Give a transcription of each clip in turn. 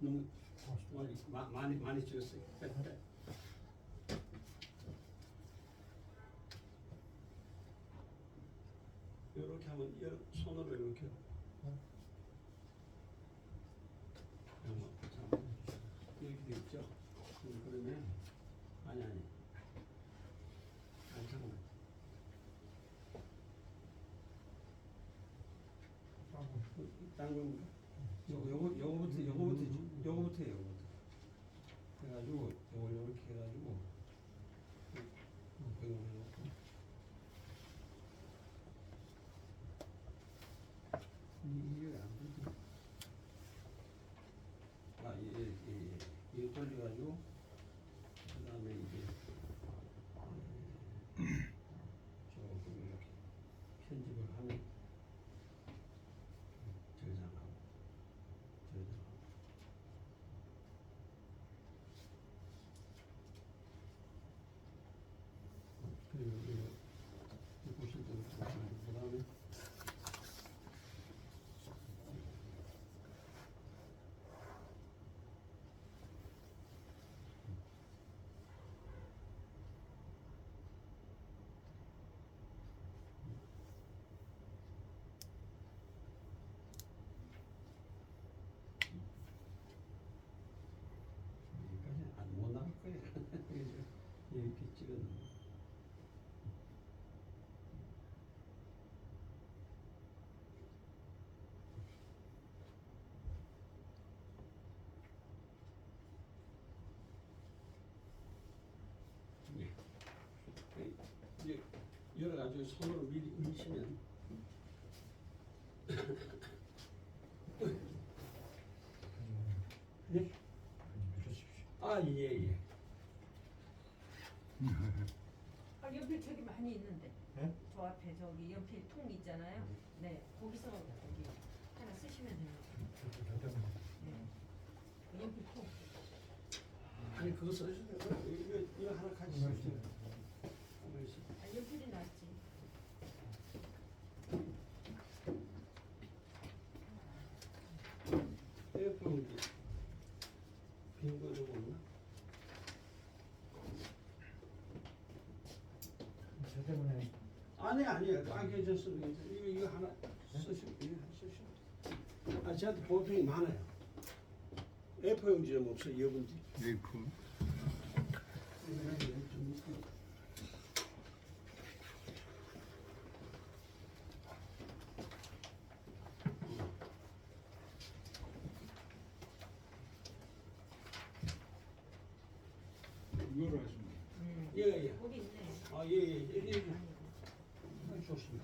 너무 많이 찍었어요. 이렇게 하면 손으로 이렇게. 이렇게 돼 있죠. 그러면 아니 잠깐만. 땅 요거부터 해가지고 요걸 이렇게 해가지고 이거 해놓고 이게 안 되지. 이거 돌려가지고 그 다음에 이제 조금 이렇게 편집을 하면 저장하고 그리고 이거 보실 때 그 다음에 여기까지 못 나갈 거예요. 이렇게 찍었는데. 이제 열어가지고 손으로 미리 으시면 네? 예. 연필 저기 많이 있는데. 네? 저 앞에 저기 연필 통 있잖아요. 네, 거기서 거기 하나 쓰시면 돼요. 네, 그 연필 통. 아니 그거 써주세요. 이거 하나 같이 써주세요. 아, 연필이 낫지. 에어컨 빈거 좀 없나? 저 때문에 아니에요. 딱 괜찮습니다. 이거 하나 쓰시고 이거 하나 쓰시고. 저한테 보통이 많아요. A4 용지 좀 없어요. 여분지. A4. 이거를 하시면 예. 거기 있네. 예. 아주 좋습니다.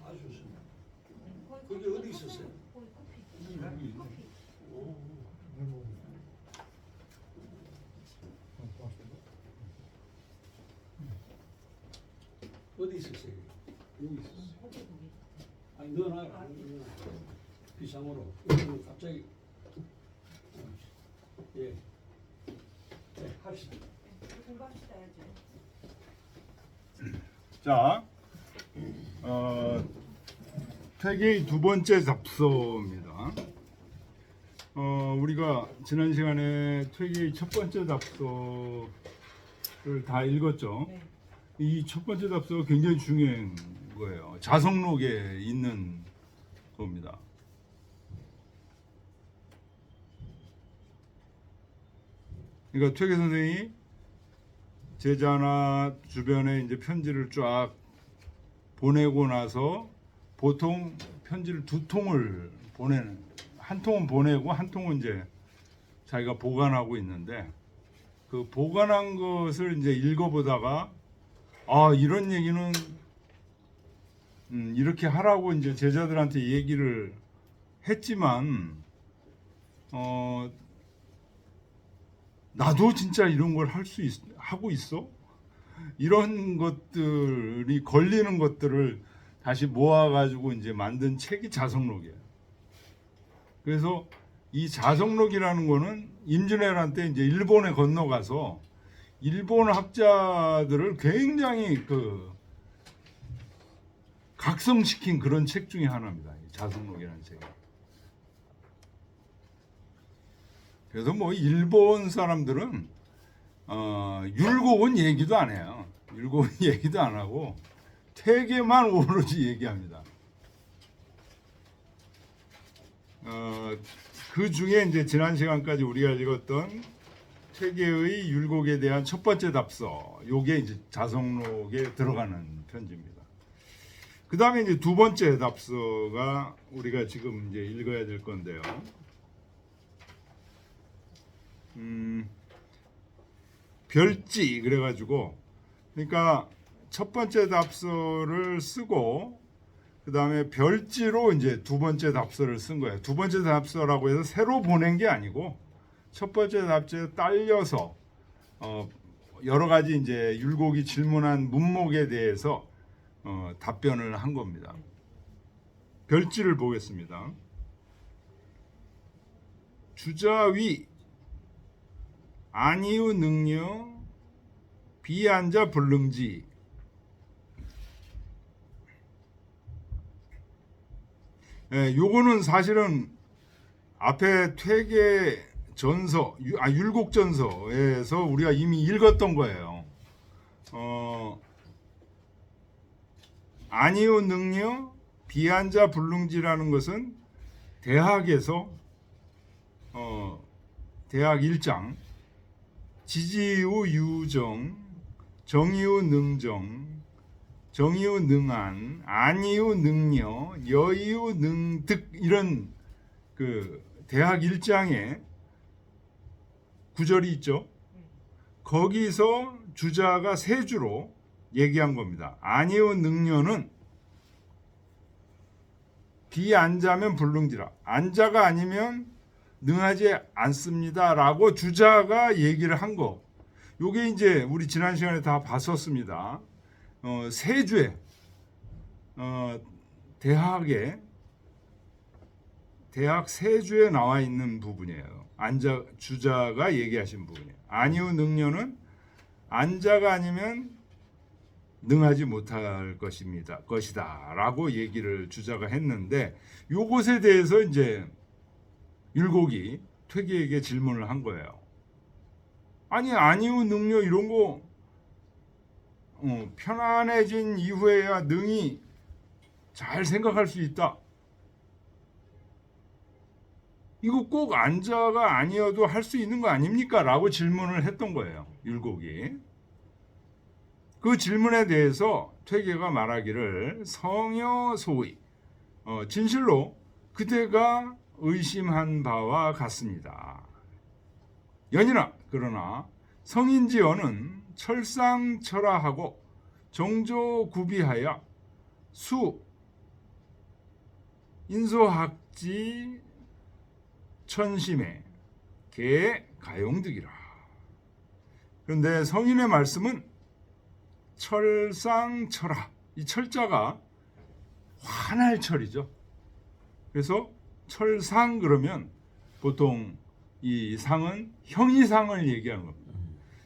거기 어디 있었어요? 거기 커피. 여기 있네. 커피. 오. 어디 있었어요? 여기 있었어. 거기. 아니 넣어놔요. 비상으로. 이거는 갑자기. 예. 네, 합시다. 공부합시다 야죠. 자, 퇴계의 두 번째 잡서입니다. 우리가 지난 시간에 퇴계의 첫 번째 잡서를 다 읽었죠. 네. 이 첫 번째 잡서가 굉장히 중요한 거예요. 자성록에 있는 겁니다. 그러니까 퇴계 선생이 제자나 주변에 이제 편지를 쫙 보내고 나서 보통 편지를 두 통을 보내는, 한 통은 보내고 한 통은 이제 자기가 보관하고 있는데, 그 보관한 것을 이제 읽어보다가 이런 얘기는 이렇게 하라고 이제 제자들한테 얘기를 했지만 나도 진짜 이런 걸 하고 있어? 이런 것들이 걸리는 것들을 다시 모아가지고 이제 만든 책이 자성록이에요. 그래서 이 자성록이라는 거는 임진왜란 이제 일본에 건너가서 일본 학자들을 굉장히 각성시킨 그런 책 중에 하나입니다. 이 자성록이라는 책이. 그래서 뭐 일본 사람들은 율곡은 얘기도 안 해요. 율곡은 얘기도 안 하고 퇴계만 오로지 얘기합니다. 그 중에 이제 지난 시간까지 우리가 읽었던 퇴계의 율곡에 대한 첫 번째 답서, 요게 이제 자성록에 들어가는 편지입니다. 그 다음에 이제 두 번째 답서가 우리가 지금 이제 읽어야 될 건데요. 별지 그래가지고, 그러니까 첫 번째 답서를 쓰고 그 다음에 별지로 이제 두 번째 답서를 쓴 거예요. 두 번째 답서라고 해서 새로 보낸 게 아니고 첫 번째 답서에 딸려서 여러 가지 이제 율곡이 질문한 문목에 대해서 답변을 한 겁니다. 별지를 보겠습니다. 주자위 아니우 능녀 비안자 불능지. 요거는 사실은 앞에 퇴계 전서, 율곡 전서에서 우리가 이미 읽었던 거예요. 아니우 능녀 비안자 불능지라는 것은 대학에서 대학 1장 지지우 유정, 정이우 능정, 정이우 능안, 안이우 능녀, 여이우 능득 이런 그 대학 1장에 구절이 있죠. 거기서 주자가 세 주로 얘기한 겁니다. 아니우 능녀는 비안자면 불능지라. 안자가 아니면 능하지 않습니다라고 주자가 얘기를 한 거. 요게 이제 우리 지난 시간에 다 봤었습니다. 세주에 대학 세주에 나와 있는 부분이에요. 주자가 얘기하신 부분이에요. 아니우 능녀는 안자가 아니면 능하지 못할 것이다라고 얘기를 주자가 했는데, 요것에 대해서 이제 율곡이 퇴계에게 질문을 한 거예요. 아니우 능력 이런 거 편안해진 이후에야 능히 잘 생각할 수 있다. 이거 꼭 안자가 아니어도 할 수 있는 거 아닙니까? 라고 질문을 했던 거예요. 율곡이. 그 질문에 대해서 퇴계가 말하기를 성여 소의, 진실로 그대가 의심한 바와 같습니다. 연이나 그러나 성인지어는 철상철하하고 정조구비하여 수 인소학지 천심에 개 가용득이라. 그런데 성인의 말씀은 철상철하, 이 철자가 화날 철이죠. 그래서 철상 그러면 보통 이 상은 형이상을 얘기하는 겁니다.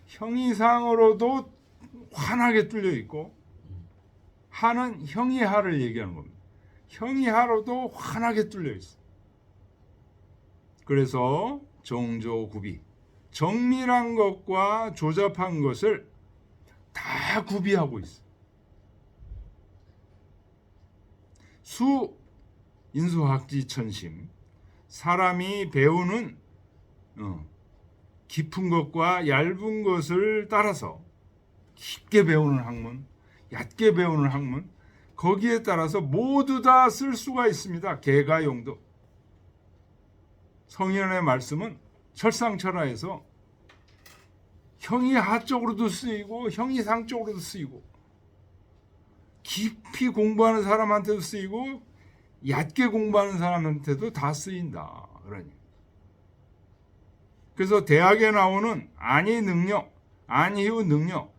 형이상으로도 환하게 뚫려 있고, 하는 형이하를 얘기하는 겁니다. 형이하로도 환하게 뚫려 있어. 그래서 정조구비, 정밀한 것과 조잡한 것을 다 구비하고 있어. 수 인수학지천심, 사람이 배우는 깊은 것과 얇은 것을 따라서 깊게 배우는 학문, 얕게 배우는 학문, 거기에 따라서 모두 다 쓸 수가 있습니다. 개가용도. 성인의 말씀은 철상철하에서 형이하 쪽으로도 쓰이고 형이상 쪽으로도 쓰이고, 깊이 공부하는 사람한테도 쓰이고 얕게 공부하는 사람한테도 다 쓰인다. 그러니. 그래서 대학에 나오는 아니 능력, 아니후 능력,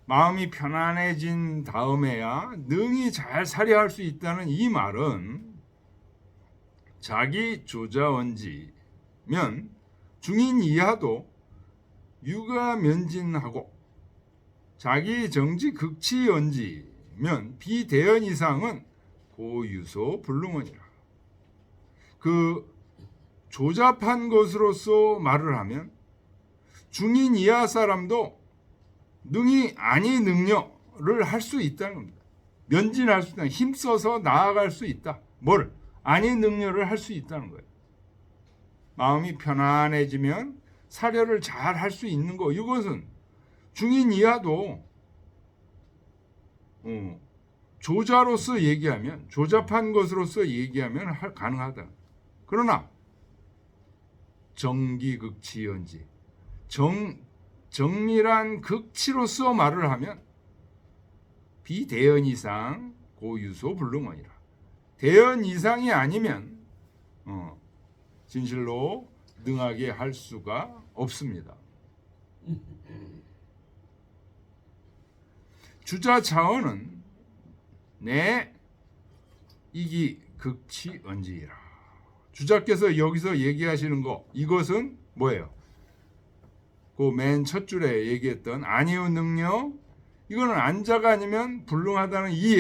마음이 편안해진 다음에야 능히 잘 살해할 수 있다는 이 말은 자기 조자원지면 중인 이하도 유가면진하고 자기 정지 극치연지면 비대연 이상은 고유소 불능원이라. 그 조잡한 것으로서 말을 하면 중인 이하 사람도 능히 아니 능력을 할 수 있다는 겁니다. 면진할 수 있다. 힘써서 나아갈 수 있다. 뭘? 아니 능력을 할 수 있다는 거예요. 마음이 편안해지면 사려를 잘 할 수 있는 거. 이것은 중인 이하도 조자로서 얘기하면, 조잡한 것으로서 얘기하면 가능하다. 그러나 정기극치연지, 정밀한 극치로서 말을 하면 비대연 이상 고유소 불능언이라. 대연 이상이 아니면 진실로 능하게 할 수가 없습니다. 주자 차원은 내 이기 극치 언지이라. 주자께서 여기서 얘기하시는 거, 이것은 뭐예요? 그 맨 첫 줄에 얘기했던 아니요 능력, 이거는 안자가 아니면 불능하다는 이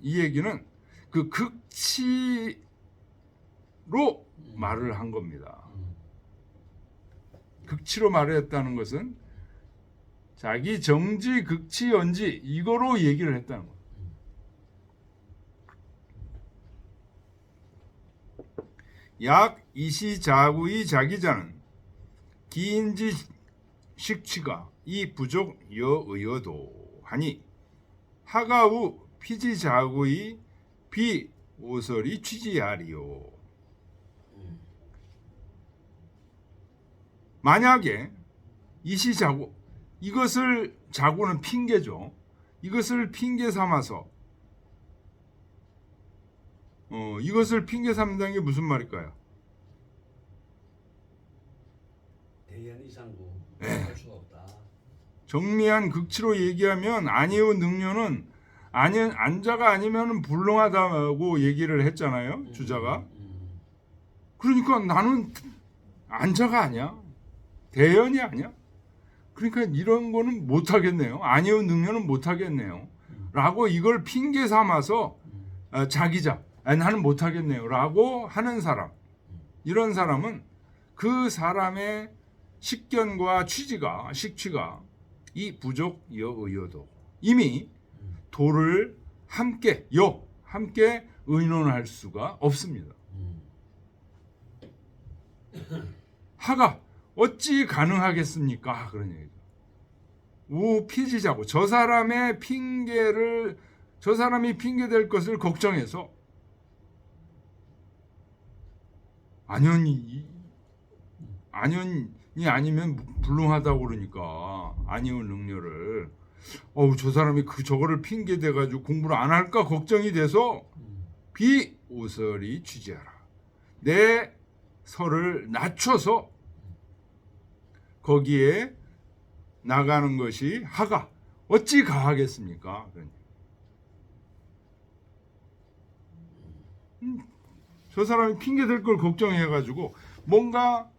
얘기는 그 극치로 말을 한 겁니다. 극치로 말을 했다는 것은 자기 정지, 극치, 연지 이거로 얘기를 했다는 거예요. 약 이시자구의 자기자는 기인지 식취가 이 부족 여의어도 하니 하가우 피지자구의 비오설이 취지하리요. 만약에 이시자구, 이것을, 자구는 핑계죠. 이것을 핑계 삼아서 이것을 핑계 삼는 게 무슨 말일까요? 대연 이상고 네. 할 수가 없다. 정미한 극치로 얘기하면 아니요 능료는 안자가 아니면 불능하다고 얘기를 했잖아요. 주자가. 그러니까 나는 안자가 아니야. 대연이 아니야. 그러니까 이런 거는 못하겠네요. 아니요 능료는 못하겠네요. 라고 이걸 핑계 삼아서 자기자 나는 못하겠네요. 라고 하는 사람. 이런 사람은 그 사람의 식견과 식취가 이 부족 여의어도 이미 도를 함께 의논할 수가 없습니다. 하가 어찌 가능하겠습니까? 그런 얘기죠. 우피지자고 저 사람이 핑계될 것을 걱정해서 안연이 아니면 불능하다고 그러니까 아니요 능력을 저 사람이 저거를 핑계대 가지고 공부를 안 할까 걱정이 돼서 비오설이 취지하라. 내 설을 낮춰서 거기에 나가는 것이 하가 어찌 가하겠습니까? 저 사람이 핑계댈 걸 걱정해 가지고 뭔가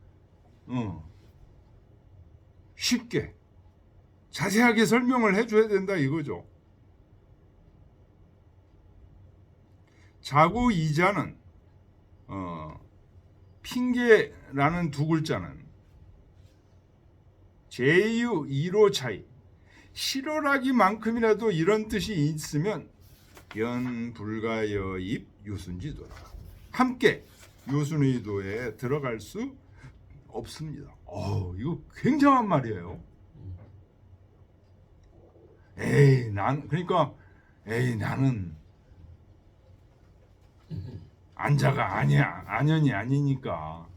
쉽게 자세하게 설명을 해줘야 된다 이거죠. 자구 이자는 핑계라는 두 글자는 제유 이로 차이 실어라기만큼이라도 이런 뜻이 있으면 연불가여입 요순지도라. 함께 요순의도에 들어갈 수 없습니다. 이거 굉장한 말이에요. 나는 안자가 아니야. 안연이 아니니까.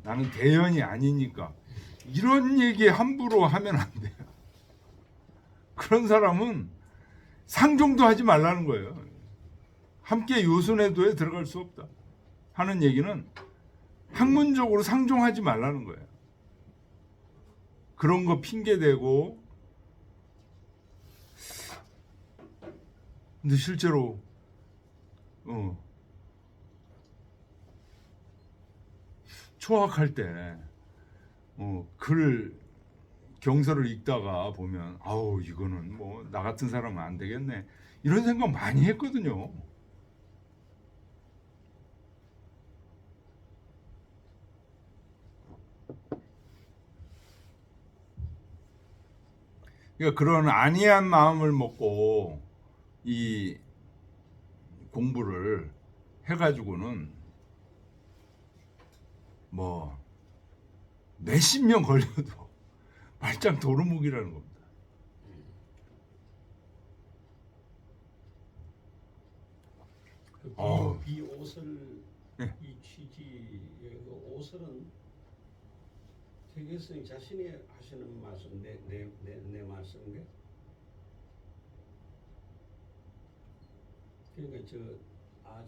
나는 대연이 아니니까. 이런 얘기 함부로 하면 안 돼요. 그런 사람은 상종도 하지 말라는 거예요. 함께 요순의도에 들어갈 수 없다 하는 얘기는 학문적으로 상종하지 말라는 거예요. 그런 거 핑계대고 근데 실제로 초학할 때 글 경서를 읽다가 보면 이거는 뭐 나 같은 사람은 안 되겠네 이런 생각 많이 했거든요. 그러니까 그런 안이한 마음을 먹고 이 공부를 해가지고는 뭐 몇십 년 걸려도 말짱 도루묵이라는 겁니다. 그 어우. 비오설 네. 이 취지의 그 오설은 태계 스님 자신이 하시는 말씀 내 말씀인데 그러니까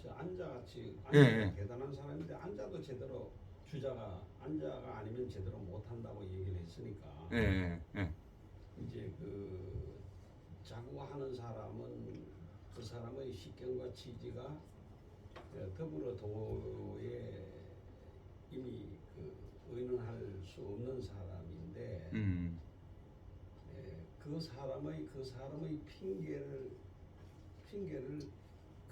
저 안자같이 예, 안자가 예. 대단한 사람인데 안자도 제대로 주자가 안자가 아니면 제대로 못한다고 얘기를 했으니까 예, 예. 이제 그 자구하는 사람은 그 사람의 식견과 취지가 더불어 도에 이미 그 의논할 수 없는 사람인데 그 사람의 핑계를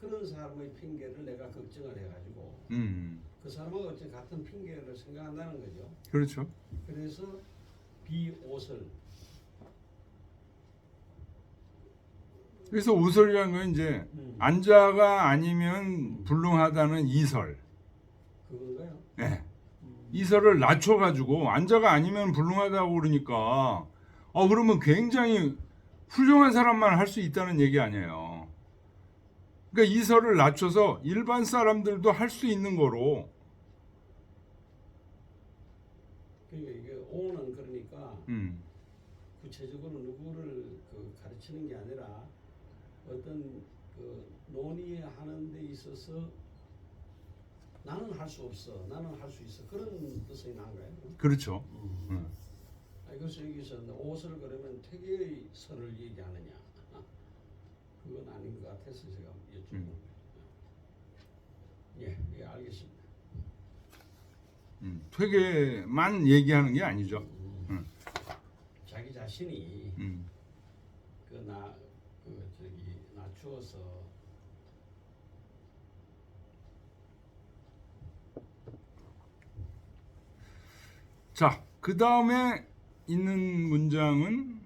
그런 사람의 핑계를 내가 걱정을 해가지고 그 사람은 어째 같은 핑계를 생각한다는 거죠. 그렇죠. 그래서 비오설 그래서 오설이라는 건 이제 안자가 아니면 불능하다는 이설. 그건가요? 네. 이설을 낮춰가지고 안자가 아니면 불능하다고 그러니까 그러면 굉장히 훌륭한 사람만 할 수 있다는 얘기 아니에요. 그러니까 이설을 낮춰서 일반 사람들도 할 수 있는 거로. 그러니까 이게 오는 그러니까 구체적으로 누구를 그 가르치는 게 아니라 어떤 그 논의하는 데 있어서 나는 할 수 없어, 나는 할 수 있어 그런 뜻이 나은가요? 그렇죠. 그래서 여기서 오설 그러면 퇴계의 설을 얘기하느냐? 그건 아닌 것 같아서 제가 여쭤본 거예요. 예, 알겠습니다. 퇴계만 얘기하는 게 아니죠. 자기 자신이 낮추어서 자, 그 다음에 있는 문장은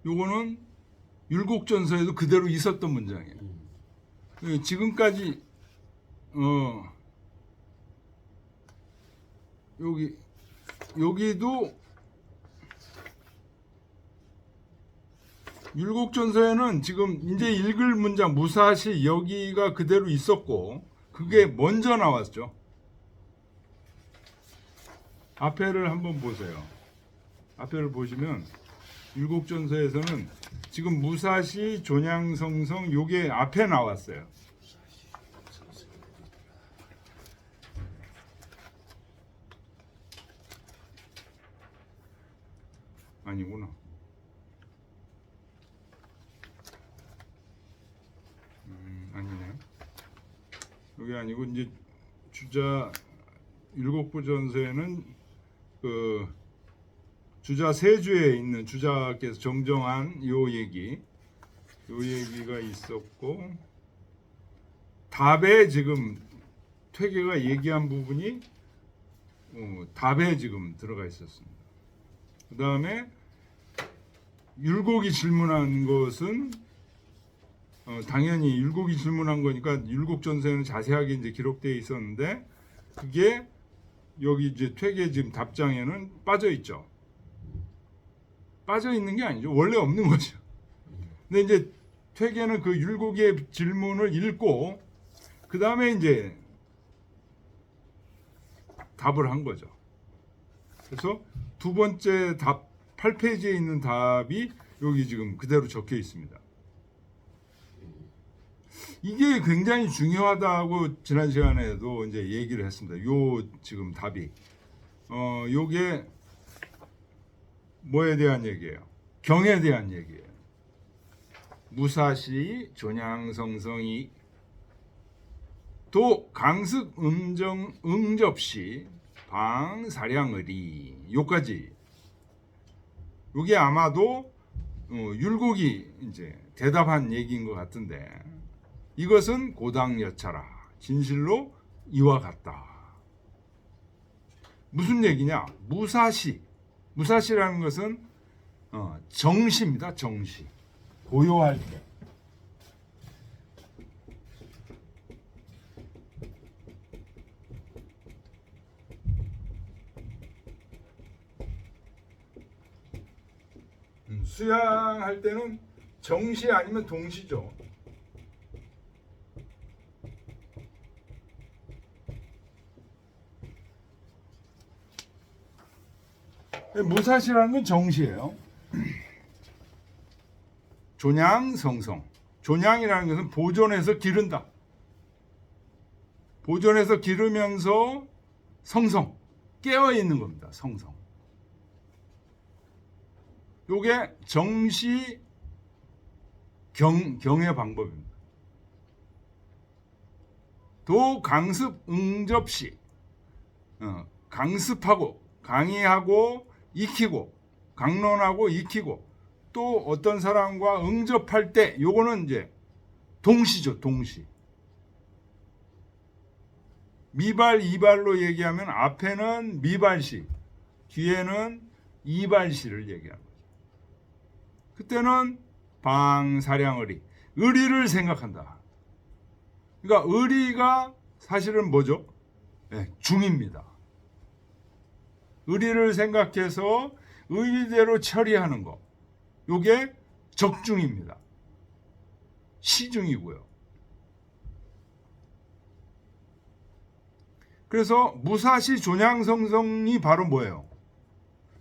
요거는 율곡전서에도 그대로 있었던 문장이에요. 지금까지 여기도 율곡전서에는 지금 이제 읽을 문장 무사시 여기가 그대로 있었고 그게 먼저 나왔죠. 앞에를 한번 보세요. 앞에를 보시면 율곡전서에서는 지금 무사시 존양성성 요게 앞에 나왔어요. 아니구나. 아니네. 여기 아니고 이제 주자 율곡부전서에는 그 주자 세주에 있는 주자께서 정정한 요 얘기가 있었고 답에 지금 퇴계가 얘기한 부분이 답에 지금 들어가 있었습니다. 그 다음에 율곡이 질문한 것은 당연히 율곡이 질문한 거니까 율곡전서에는 자세하게 이제 기록되어 있었는데 그게 여기 이제 퇴계 지금 답장에는 빠져 있죠. 빠져 있는 게 아니죠. 원래 없는 거죠. 근데 이제 퇴계는 그 율곡의 질문을 읽고 그 다음에 이제 답을 한 거죠. 그래서 두 번째 답 8페이지에 있는 답이 여기 지금 그대로 적혀 있습니다. 이게 굉장히 중요하다고 지난 시간에도 이제 얘기를 했습니다. 요 지금 답이 요게 뭐에 대한 얘기예요? 경에 대한 얘기예요. 무사시 존양성성이 도 강습 응접시 방사량의리 요까지 요게 아마도 율곡이 이제 대답한 얘기인 것 같은데 이것은 고당여차라 진실로 이와 같다. 무슨 얘기냐? 무사시라는 것은 정시입니다. 정시. 고요할 때. 수양할 때는 정시 아니면 동시죠. 무사시라는 건 정시예요. 존양성성. 존양이라는 것은 보존해서 기른다. 보존해서 기르면서 성성. 깨어있는 겁니다. 성성. 요게 정시 경의 방법입니다. 도 강습 응접시. 강습하고 강의하고 익히고 강론하고 익히고 또 어떤 사람과 응접할 때 요거는 이제 동시죠. 동시. 미발 이발로 얘기하면 앞에는 미발시 뒤에는 이발시를 얘기하는 거죠. 그때는 방사량의리 의리를 생각한다. 그러니까 의리가 사실은 뭐죠? 네, 중입니다. 의리를 생각해서 의리대로 처리하는 거. 요게 적중입니다. 시중이고요. 그래서 무사시 존양성성이 바로 뭐예요?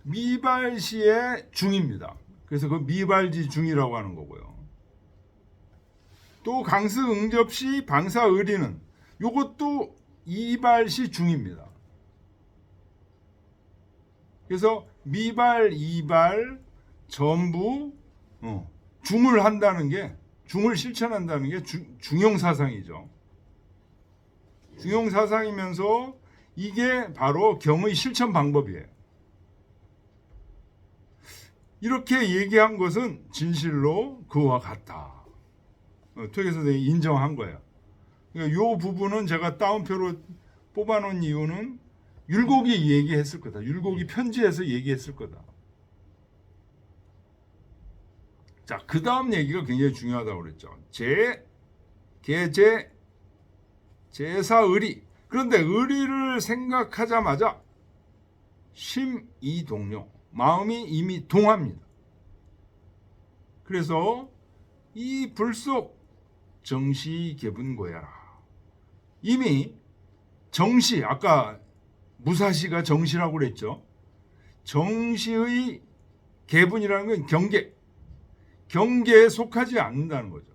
미발시의 중입니다. 그래서 그 미발지 중이라고 하는 거고요. 또 강스 응접시 방사의리는 요것도 이발시 중입니다. 그래서 미발, 이발 전부 중을 한다는 게 중을 실천한다는 게 중용사상이죠. 중용사상이면서 이게 바로 경의 실천 방법이에요. 이렇게 얘기한 것은 진실로 그와 같다. 퇴계 선생님이 인정한 거예요. 그러니까 이 부분은 제가 따옴표로 뽑아놓은 이유는 율곡이 얘기했을 거다. 율곡이 편지에서 얘기했을 거다. 자, 그 다음 얘기가 굉장히 중요하다고 그랬죠. 계제, 제사의리. 그런데 의리를 생각하자마자 심이동요. 마음이 이미 동합니다. 그래서 이 불속 정시계분고야라. 이미 정시, 아까 무사시가 정시라고 그랬죠. 정시의 계분이라는 건 경계에 속하지 않는다는 거죠.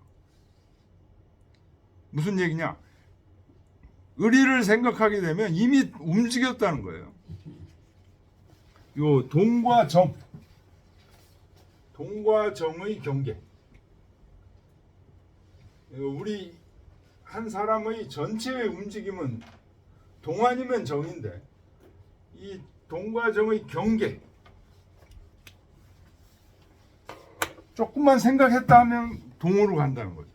무슨 얘기냐? 의리를 생각하게 되면 이미 움직였다는 거예요. 요 동과 정의 경계. 우리 한 사람의 전체의 움직임은 동 아니면 정인데 이 동과 정의 경계. 조금만 생각했다 하면 동으로 간다는 거죠.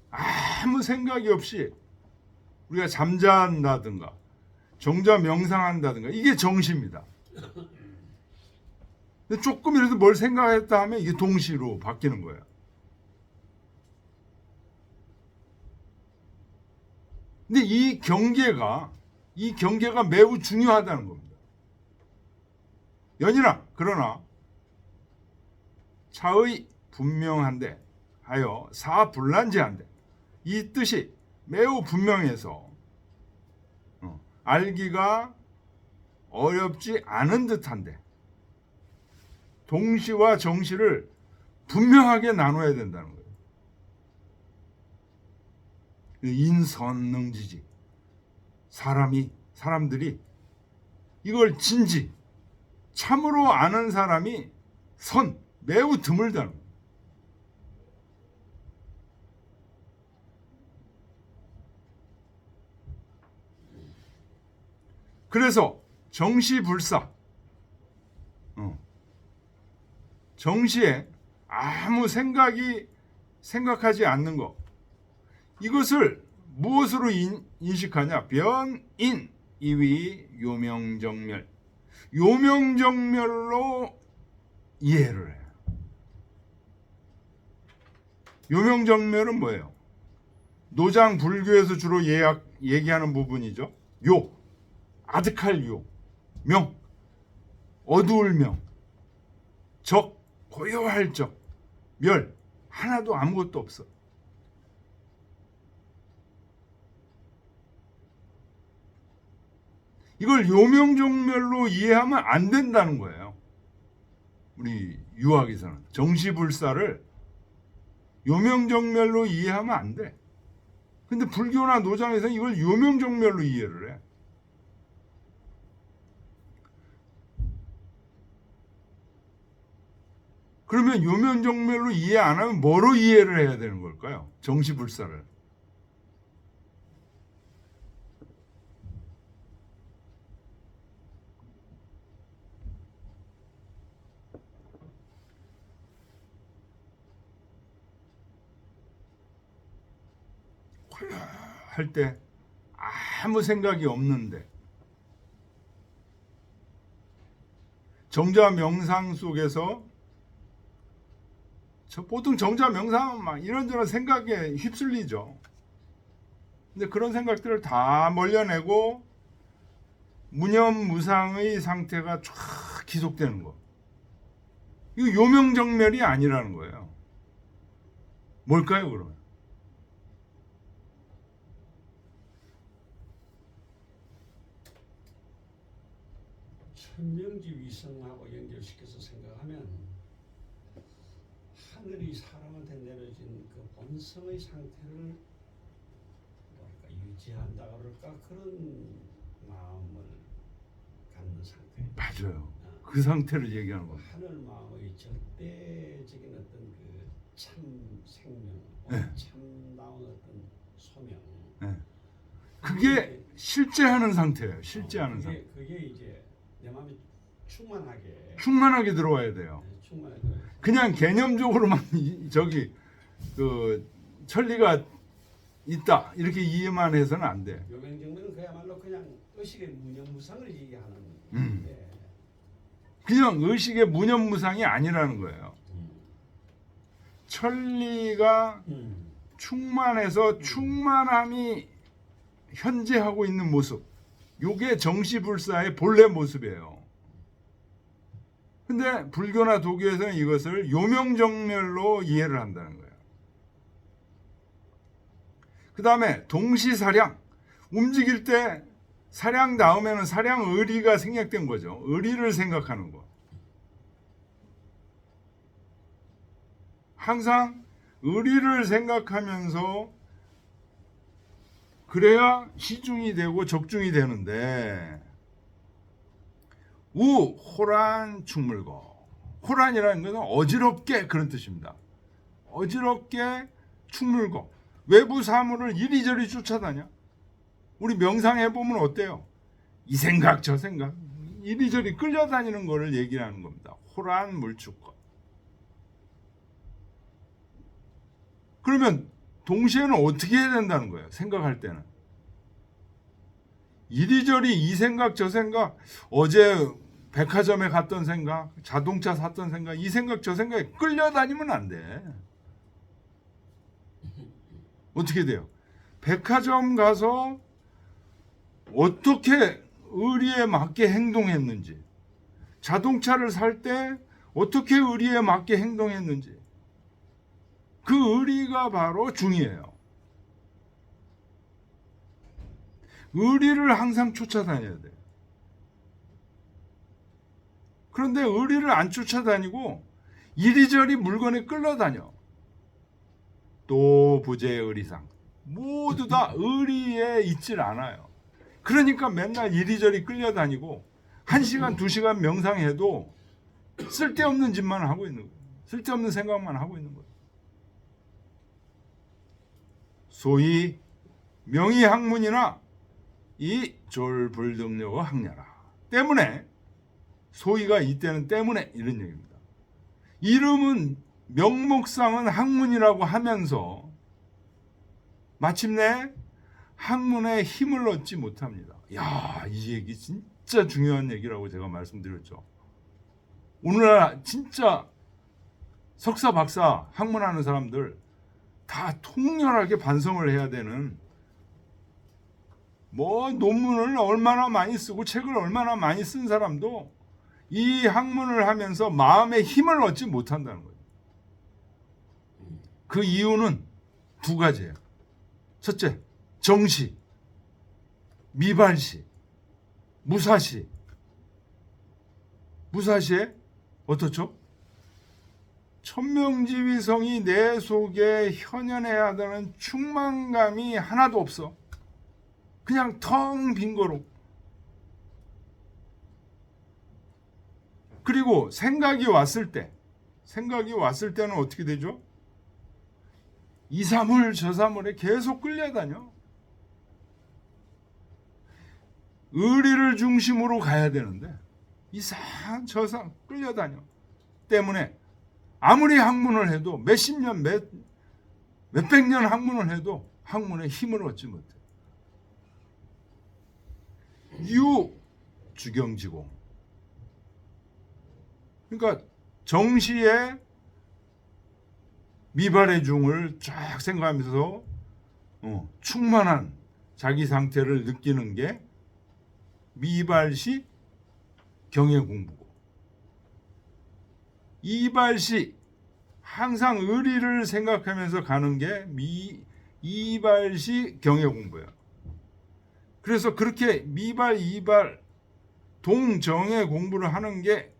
아무 생각이 없이 우리가 잠잔다든가 정자 명상한다든가 이게 정시입니다. 근데 조금이라도 뭘 생각했다 하면 이게 동시로 바뀌는 거예요. 근데 이 경계가 매우 중요하다는 겁니다. 그러나 차의 분명한데 하여 사불란지한데 이 뜻이 매우 분명해서 알기가 어렵지 않은 듯한데 동시와 정시를 분명하게 나눠야 된다는 거예요. 인선능지지. 사람들이 이걸 참으로 아는 사람이 매우 드물다는 거예요. 그래서 정시불사, 정시에 아무 생각하지 않는 것, 이것을 무엇으로 인식하냐? 변인 이위 요명정멸. 요명정멸로 이해를 해요. 요명정멸은 뭐예요? 노장 불교에서 주로 얘기하는 부분이죠. 요, 아득할 요, 명, 어두울 명, 적, 고요할 적, 멸, 하나도 아무것도 없어. 이걸 요명정멸로 이해하면 안 된다는 거예요. 우리 유학에서는 정시불사를 요명정멸로 이해하면 안 돼. 근데 불교나 노장에서는 이걸 요명정멸로 이해를 해. 그러면 요명정멸로 이해 안 하면 뭐로 이해를 해야 되는 걸까요? 정시불사를. 할 때 아무 생각이 없는데 정자 명상 속에서 보통 정자 명상은 막 이런저런 생각에 휩쓸리죠. 근데 그런 생각들을 다 멀려내고 무념무상의 상태가 쫙 지속되는 거. 이거 요명정멸이 아니라는 거예요. 뭘까요, 그러면? 천명지 위성하고 연결시켜서 생각하면 하늘이 사람한테 내려진 그 본성의 상태를 뭐랄까 유지한다 그럴까 그런 마음을 갖는 상태. 맞아요. 그 상태를 얘기하는 겁니다. 하늘 마음의 절대적인 어떤 그 참 생명, 네. 참다운 어떤 소명. 네. 그게 실제 하는 상태예요. 실제 하는 상태. 그게 이제 내 마음이 충만하게 들어와야 돼요. 충만하게. 그냥 개념적으로만 저기 그 천리가 있다 이렇게 이해만 해서는 안 돼. 요명정멸은 그야말로 그냥 의식의 무념무상을 얘기하는 건데. 그냥 의식의 무념무상이 아니라는 거예요. 천리가 충만해서 충만함이 현재하고 있는 모습. 요게 정시불사의 본래 모습이에요. 근데 불교나 도교에서는 이것을 요명정멸로 이해를 한다는 거예요. 그 다음에 동시사량. 움직일 때 사량 다음에는 사량의리가 생략된 거죠. 의리를 생각하는 거. 항상 의리를 생각하면서 그래야 시중이 되고 적중이 되는데 호란 충물거. 호란이라는 것은 어지럽게 그런 뜻입니다. 어지럽게 충물거. 외부 사물을 이리저리 쫓아다녀. 우리 명상해보면 어때요? 이 생각 저 생각 이리저리 끌려다니는 거를 얘기하는 겁니다. 호란 물축거. 그러면 동시에는 어떻게 해야 된다는 거예요? 생각할 때는. 이리저리 이 생각 저 생각 어제 백화점에 갔던 생각 자동차 샀던 생각 이 생각 저 생각에 끌려다니면 안 돼. 어떻게 돼요? 백화점 가서 어떻게 의리에 맞게 행동했는지 자동차를 살 때 어떻게 의리에 맞게 행동했는지 그 의리가 바로 중이에요. 의리를 항상 쫓아다녀야 돼요. 그런데 의리를 안 쫓아다니고 이리저리 물건에 끌려다녀. 또 부재의 의리상. 모두 다 의리에 있질 않아요. 그러니까 맨날 이리저리 끌려다니고 1시간, 2시간 명상해도 쓸데없는 짓만 하고 있는 거예요. 쓸데없는 생각만 하고 있는 거예요. 소위 명의학문이나 이 졸불등료가 학냐라 때문에 소위가 이때는 때문에 이런 얘기입니다. 이름은 명목상은 학문이라고 하면서 마침내 학문의 힘을 얻지 못합니다. 야, 이 얘기 진짜 중요한 얘기라고 제가 말씀드렸죠. 오늘날 진짜 석사 박사 학문하는 사람들 다 통렬하게 반성을 해야 되는, 뭐 논문을 얼마나 많이 쓰고 책을 얼마나 많이 쓴 사람도 이 학문을 하면서 마음의 힘을 얻지 못한다는 거예요. 그 이유는 두 가지예요. 첫째, 정시, 미발시, 무사시. 무사시에 어떻죠? 천명지위성이 내 속에 현현해야 하는 충만감이 하나도 없어. 그냥 텅 빈 거로. 그리고 생각이 왔을 때는 어떻게 되죠? 이사물 저사물에 계속 끌려다녀. 의리를 중심으로 가야 되는데 이상 저상 끌려다녀. 때문에 아무리 학문을 해도 몇십 년, 몇백 년 학문을 해도 학문의 힘을 얻지 못해. 주경지공. 그러니까 정시에 미발의 중을 쫙 생각하면서 충만한 자기 상태를 느끼는 게 미발시 경외 공부고, 이발시 항상 의리를 생각하면서 가는 게 이발시 경외 공부예요. 그래서 그렇게 미발, 이발, 동정의 공부를 하는 게,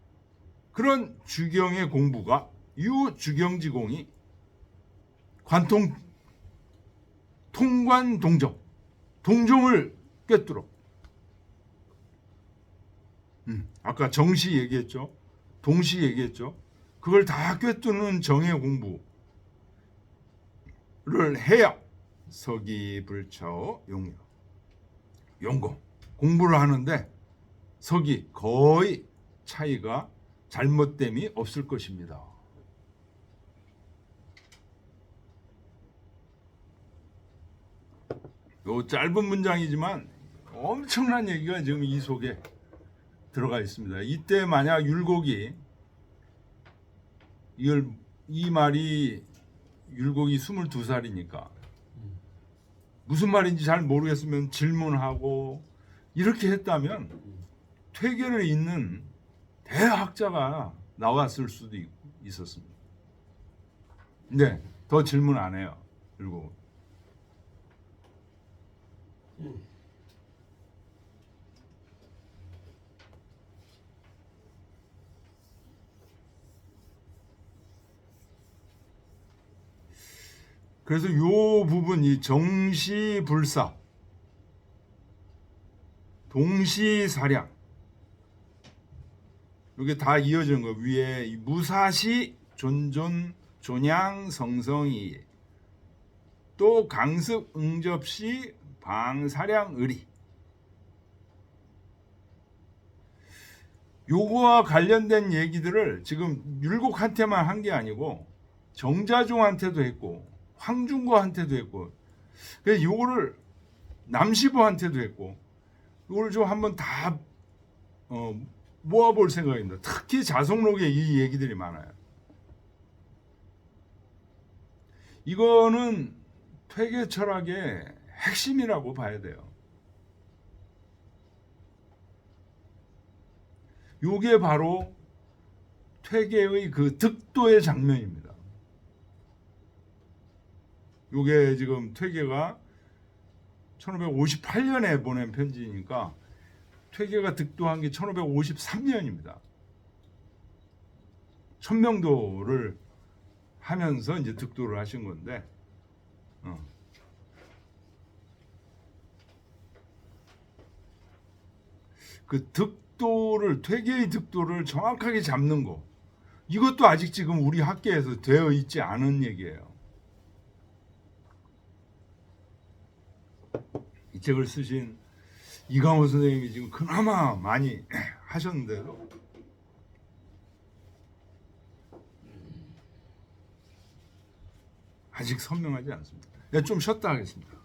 그런 주경의 공부가 유주경지공이 통관 동정, 동정을 꿰뚫어. 아까 정시 얘기했죠, 동시 얘기했죠. 그걸 다 꿰뚫는 정의 공부를 해야 서기불처 용공 공부를 하는데 서기 거의 차이가 잘못됨이 없을 것입니다. 요 짧은 문장이지만 엄청난 얘기가 지금 이 속에 들어가 있습니다. 이때 만약 율곡이 이 말이 율곡이 22살이니까 무슨 말인지 잘 모르겠으면 질문하고 이렇게 했다면 퇴계를 잇는 대학자가 나왔을 수도 있었습니다. 근데 더 질문 안 해요. 율곡은. 그래서 요 부분, 이 정시불사, 동시사량, 이게 다 이어지는 거. 위에 무사시 존존 존양 성성이, 또 강습 응접시 방사량 의리. 요거와 관련된 얘기들을 지금 율곡한테만 한 게 아니고 정자종한테도 했고 황중거한테도 했고, 그래서 요거를 남시보한테도 했고, 요걸 좀 한번 다 모아볼 생각입니다. 특히 자성록에 이 얘기들이 많아요. 이거는 퇴계 철학의 핵심이라고 봐야 돼요. 요게 바로 퇴계의 그 득도의 장면입니다. 요게 지금 퇴계가 1558년에 보낸 편지니까 퇴계가 득도한 게 1553년입니다. 천명도를 하면서 이제 득도를 하신 건데, 그 득도를, 퇴계의 득도를 정확하게 잡는 거, 이것도 아직 지금 우리 학계에서 되어 있지 않은 얘기예요. 이 책을 쓰신 이강호 선생님이 지금 그나마 많이 하셨는데도 아직 선명하지 않습니다. 좀 쉬었다 하겠습니다.